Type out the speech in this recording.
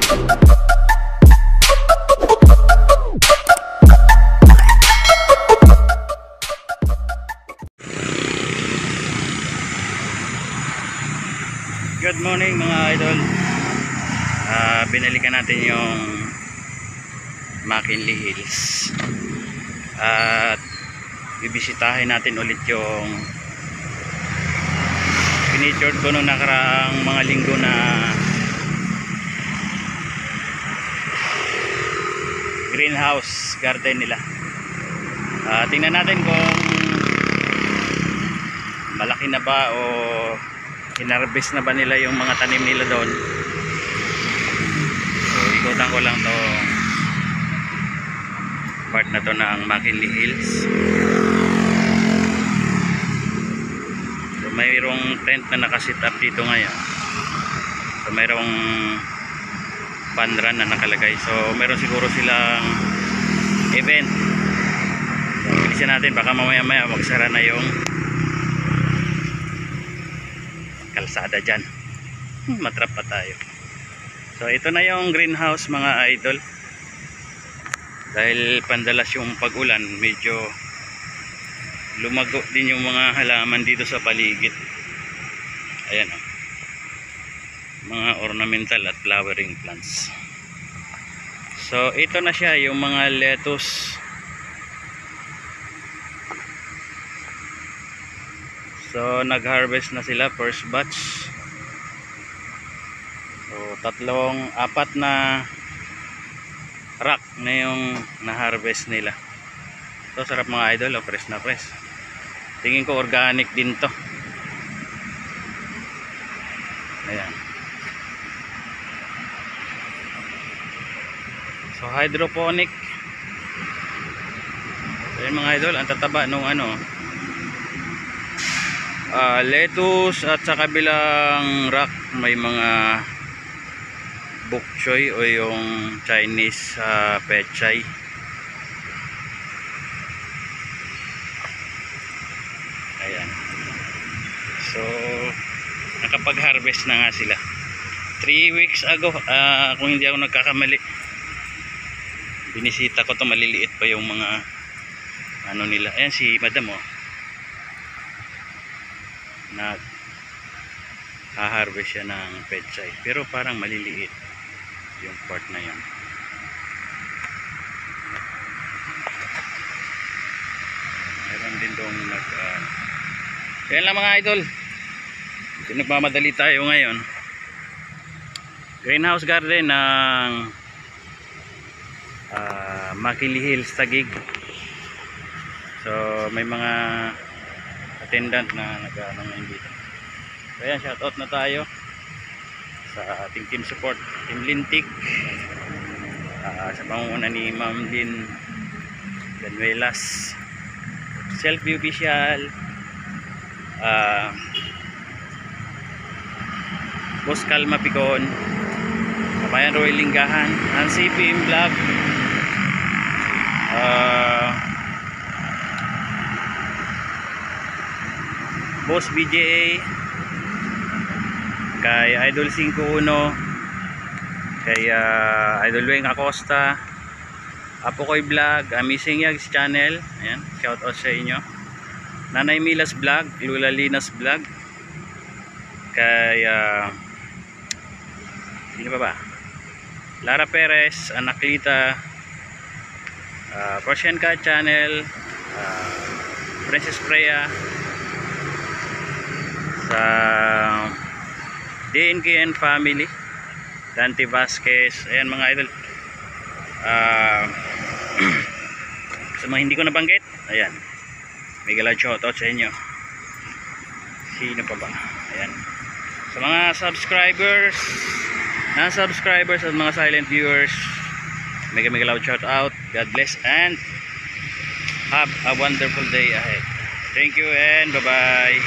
Good morning mga idol. Binalikan natin yung McKinley Hills at bibisitahin natin ulit yung pinictured ko nung nakaraang mga linggo na greenhouse garden nila. Tingnan natin kung malaki na ba o hinarvest na ba nila yung mga tanim nila doon. So ikutan ko lang to part na to ng McKinley Hills. So mayroong tent na nakasit up dito ngayon. So mayroong panran na nakalagay. So mayroon siguro silang event. So bilisan natin, baka mamaya magsara na yung kalsada dyan. Matrap pa tayo. So ito na yung greenhouse mga idol. Dahil pandalas yung pag-ulan, medyo lumago din yung mga halaman dito sa paligid. Ayan o, mga ornamental at flowering plants. So ito na siya, yung mga lettuce. So nag-harvest na sila, first batch. So apat na rack na yung na-harvest nila. So sarap mga idol, oh, fresh na fresh. Tingin ko organic din to. Ayan. So hydroponic. So yun mga idol, ang tataba nung lettuce, at sa kabilang rack may mga bok choy o yung Chinese pechay. Ayan. So nakapag-harvest na nga sila 3 weeks ago, kung hindi ako nagkakamali. Binisita ko to, maliliit pa yung mga nila. Ayan si madam oh, nag-harvest siya ng pechay, pero parang maliliit yung part na yan. Meron din doon yan lang mga idol. Nagmamadali tayo ngayon. Greenhouse garden ng McKinley Hills, Taguig. So may mga attendant na nag-ano ngayon dito. So ayan, shoutout na tayo sa ating team support, Team Lintik, sa pangunguna ni Ma'am Lynn Danuelas, Selfie Official, Boss Calma Picon, Kabayan Roy Linggahan, ang CPM Vlog, Boss BJA, kay Idol 51, kay Idol Weng Acosta, Apokoy Vlog, Amazing Yags Channel. Ayan, shout out sa inyo. Nanay Milas Vlog, Lula Linas Vlog, kay sino ba? Lara Perez, Anaklita, Persian Cat Channel, Princess Freya, sa DNKN Family, Dante Vasquez. Ayan mga idol, sa mga hindi ko nabanggit, ayan, may galad shoutout sa inyo. Sino pa ba? Ayan, sa mga subscribers, non-subscribers at mga silent viewers, may galad shoutout. God bless and have a wonderful day ahead. Thank you and bye bye.